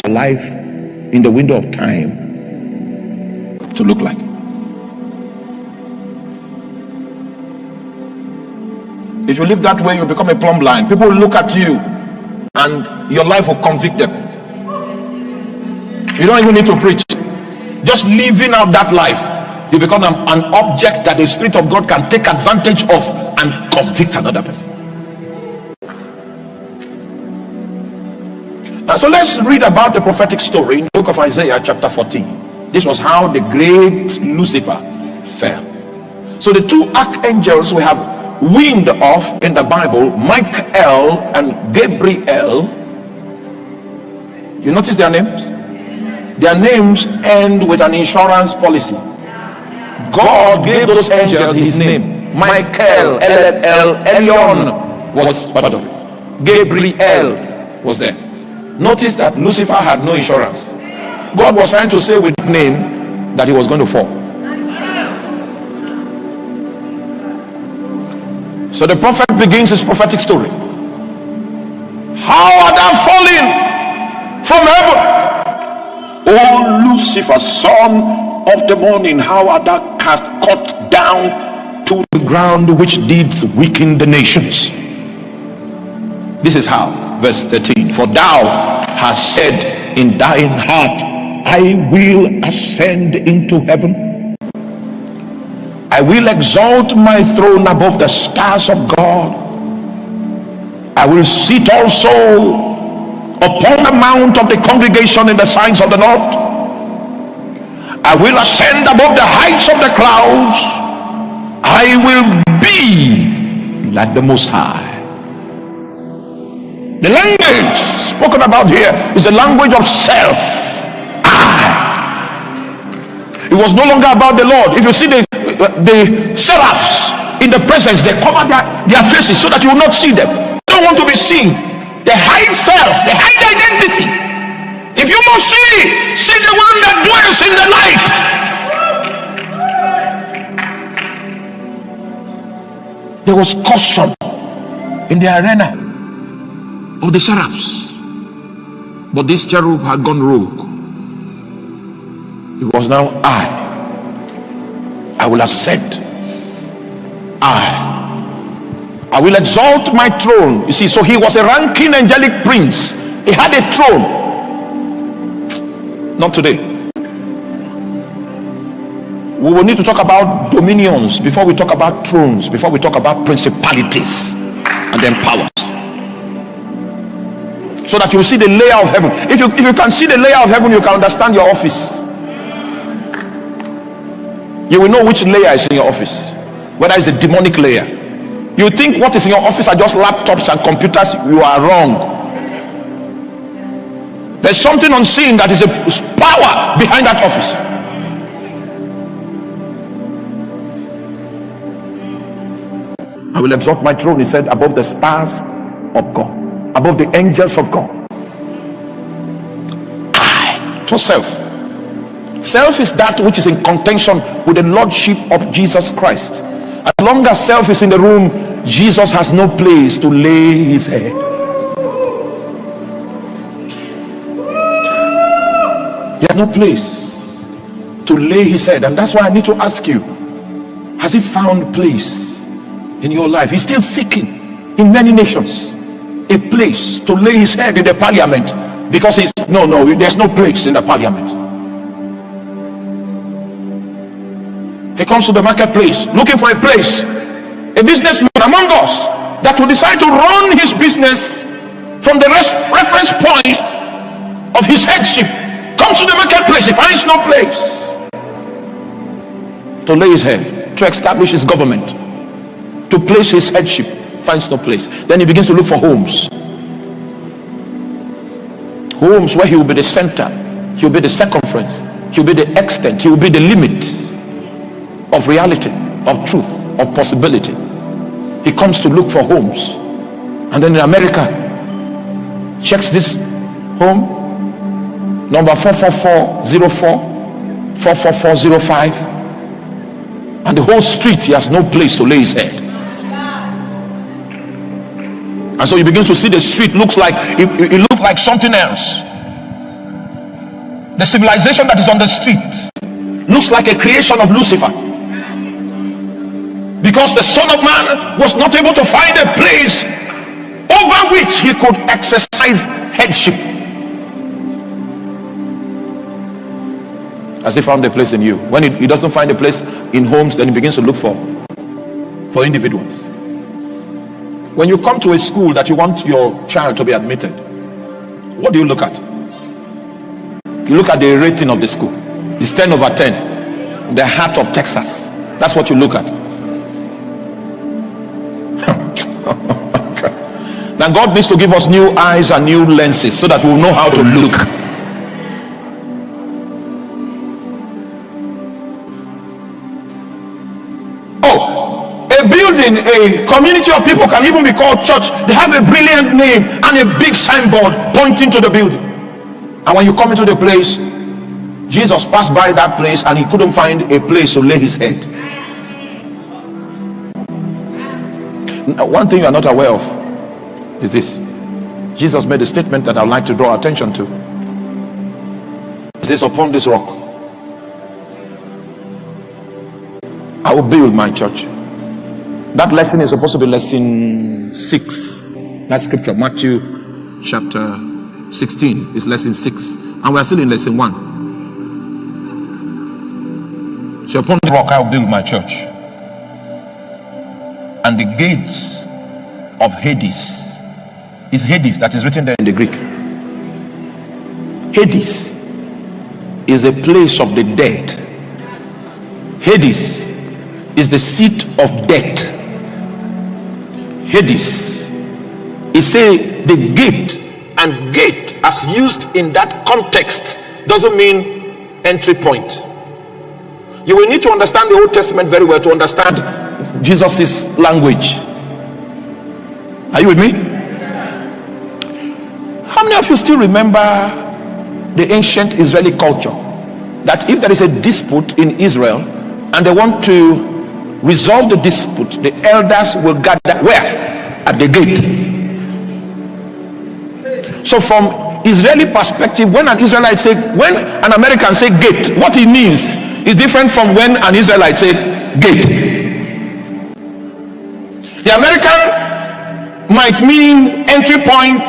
life in the window of time to look like. If you live that way, you become a plumb line. People will look at you and your life will convict them. You don't even need to preach. Just living out that life, you become an object that the Spirit of God can take advantage of and convict another person. Now, so let's read about the prophetic story in the book of Isaiah chapter 14. This was how the great Lucifer fell. So the two archangels we have wind of in the Bible, Michael and Gabriel, you notice their names? Their names end with an insurance policy. God gave those angels his name. Michael, L-L, Elion was part of it. Gabriel was there. Notice that Lucifer had no insurance. God was trying to say with that name that he was going to fall. So the prophet begins his prophetic story. How art thou fallen from heaven, O Lucifer, son of the morning? How art thou cast cut down to the ground, which didst weaken the nations? This is how, verse 13. For thou hast said in thine heart, I will ascend into heaven. I will exalt my throne above the stars of God. I will sit also upon the mount of the congregation in the sides of the north. I will ascend above the heights of the clouds. I will be like the Most High. The language spoken about here is the language of self. It was no longer about the Lord. If you see the seraphs in the presence, they cover their faces so that you will not see them. They don't want to be seen. They hide self, they hide identity. If you must see the one that dwells in the light. There was caution in the arena of the seraphs, but this cherub had gone rogue. It was now I will ascend. I will exalt my throne. You see, so he was a ranking angelic prince. He had a throne. Not today. We will need to talk about dominions before we talk about thrones, before we talk about principalities and then powers, so that you will see the layer of heaven. If you can see the layer of heaven, you can understand your office. You will know which layer is in your office, whether it's the demonic layer. You think what is in your office are just laptops and computers. You are wrong. There's something unseen that is a power behind that office. I will exalt my throne, he said, above the stars of God, above the angels of God. So self is that which is in contention with the lordship of Jesus Christ. As long as self is in the room, Jesus has no place to lay his head. He has no place to lay his head. And that's why I need to ask you, has he found place in your life? He's still seeking in many nations a place to lay his head in the parliament, because there's no place in the parliament. He comes to the marketplace looking for a place, a businessman among us that will decide to run his business from the reference point of his headship. Comes to the marketplace, he finds no place to lay his head, to establish his government, to place his headship, finds no place. Then he begins to look for homes where he will be the center, he will be the circumference, he will be the extent, he will be the limit of reality, of truth, of possibility. He comes to look for homes, and then in America checks this home, number 44404, 44405, and the whole street, he has no place to lay his head. And so you begin to see the street looks like it looks like something else. The civilization that is on the street looks like a creation of Lucifer, because the Son of Man was not able to find a place over which he could exercise headship. Has he found a place in you? When he doesn't find a place in homes, then he begins to look for individuals. When you come to a school that you want your child to be admitted, what do you look at? You look at the rating of the school. It's 10 over 10. The heart of Texas. That's what you look at. Now God needs to give us new eyes and new lenses so that we'll know how to look. Oh, a building, a community of people can even be called church. They have a brilliant name and a big signboard pointing to the building. And when you come into the place, Jesus passed by that place and he couldn't find a place to lay his head. Now, one thing you are not aware of is this. Jesus made a statement that I'd like to draw attention to. He says, upon this rock I will build my church. That lesson is supposed to be lesson 6. That scripture, Matthew chapter 16, is lesson 6, and we are still in lesson 1. So upon the rock I will build my church, and the gates of Hades, is Hades that is written there in the Greek. Hades is a place of the dead. Hades is the seat of death. Hades is the gate, and gate as used in that context doesn't mean entry point. You will need to understand the Old Testament very well to understand Jesus's language. Are you with me? How many of you still remember the ancient Israeli culture, that if there is a dispute in Israel and they want to resolve the dispute, the elders will gather where? At the gate. So from Israeli perspective, when an Israelite say, when an American say gate, what he means is different from when an Israelite say gate. The American might mean entry point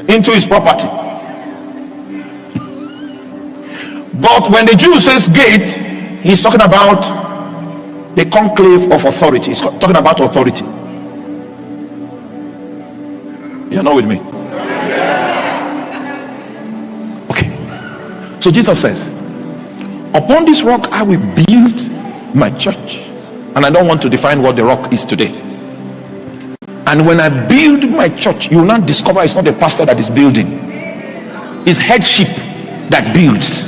into his property, but when the Jew says gate, he's talking about the conclave of authority. He's talking about authority. You're not with me? Okay. So Jesus says, upon this rock I will build my church. And I don't want to define what the rock is today. And when I build my church, you will not discover it's not the pastor that is building. It's headship that builds.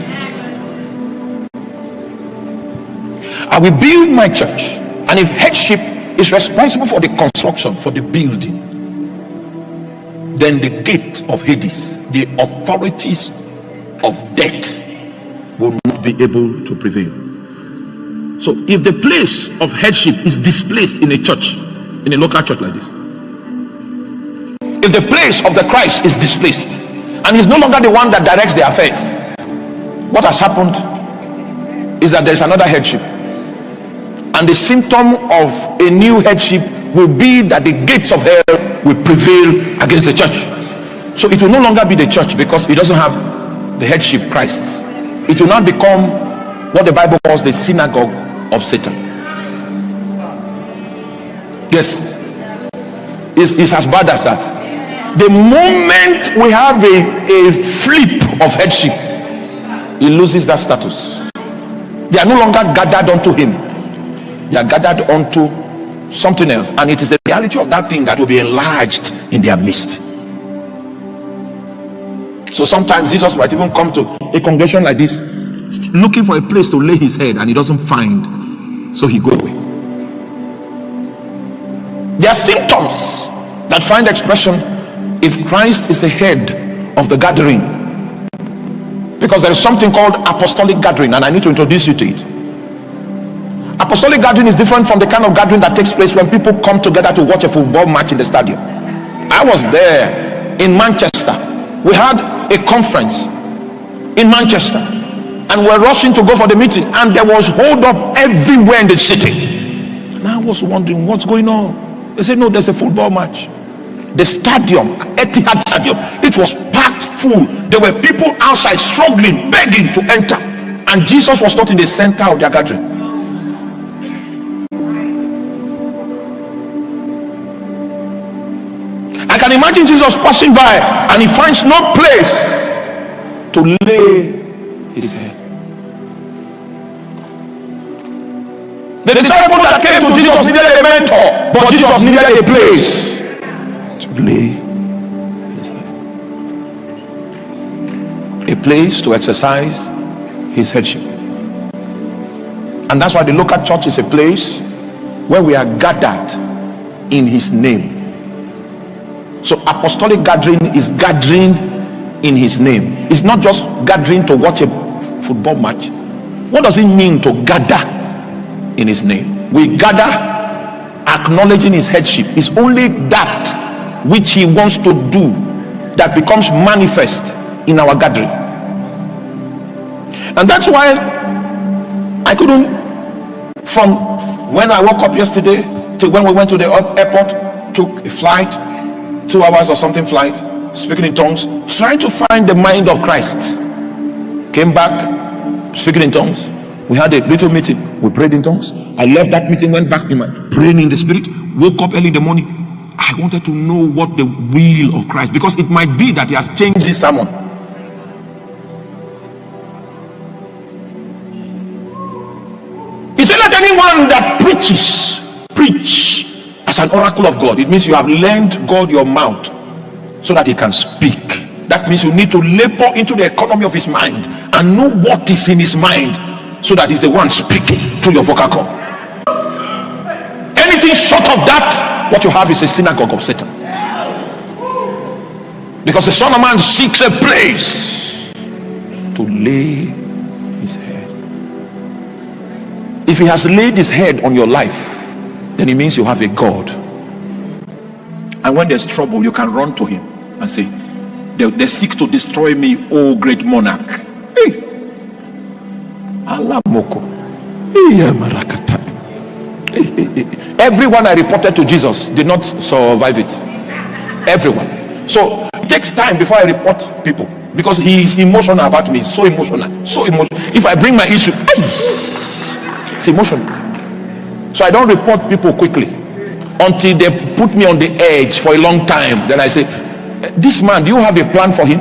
I will build my church, and if headship is responsible for the construction, for the building, then the gate of Hades, the authorities of death, will not be able to prevail. So if the place of headship is displaced in a church, in a local church like this, if the place of the Christ is displaced and he's no longer the one that directs the affairs, what has happened is that there's another headship, and the symptom of a new headship will be that the gates of hell will prevail against the church. So it will no longer be the church, because it doesn't have the headship Christ. It will not become what the Bible calls the synagogue of Satan. Yes, it's as bad as that. The moment we have a flip of headship, he loses that status. They are no longer gathered unto him, they are gathered unto something else, and it is the reality of that thing that will be enlarged in their midst. So sometimes Jesus might even come to a congregation like this, looking for a place to lay his head, and he doesn't find, so he goes away. There are symptoms that find expression if Christ is the head of the gathering, because there is something called apostolic gathering, and I need to introduce you to it. Apostolic gathering is different from the kind of gathering that takes place when people come together to watch a football match in the stadium. I was there in Manchester. We had a conference, in Manchester, and we're rushing to go for the meeting, and there was hold up everywhere in the city. And I was wondering what's going on. They said, no, there's a football match. The stadium, Etihad Stadium, it was packed full. There were people outside struggling, begging to enter, and Jesus was not in the center of their gathering. I can imagine Jesus passing by, and he finds no place to lay his head. The disciples that came to Jesus needed a mentor, but Jesus needed a place to lay his head, a place to exercise his headship. And that's why the local church is a place where we are gathered in his name. So apostolic gathering is gathering in his name. It's not just gathering to watch a football match. What does it mean to gather in his name? We gather acknowledging his headship. It's only that which he wants to do that becomes manifest in our gathering. And that's why I couldn't, from when I woke up yesterday to when we went to the airport, took a flight, 2 hours or something flight, speaking in tongues, trying to find the mind of Christ. Came back, speaking in tongues. We had a little meeting, we prayed in tongues. I left that meeting, went back in my praying in the spirit, woke up early in the morning. I wanted to know what the will of Christ, because it might be that he has changed this sermon. He said, let anyone that preach as an oracle of God. It means you have lent God your mouth so that he can speak. That means you need to labor into the economy of his mind and know what is in his mind, so that he's the one speaking through your vocal cord. Anything short of that, what you have is a synagogue of Satan. Because the Son of Man seeks a place to lay his head. If he has laid his head on your life, then it means you have a God. And when there's trouble, you can run to him and say, they seek to destroy me, O great monarch. Hey. Everyone I reported to Jesus did not survive it. Everyone. So it takes time before I report people, because he is emotional about me. So emotional. If I bring my issue, it's emotional. So I don't report people quickly until they put me on the edge for a long time. Then I say, this man, do you have a plan for him?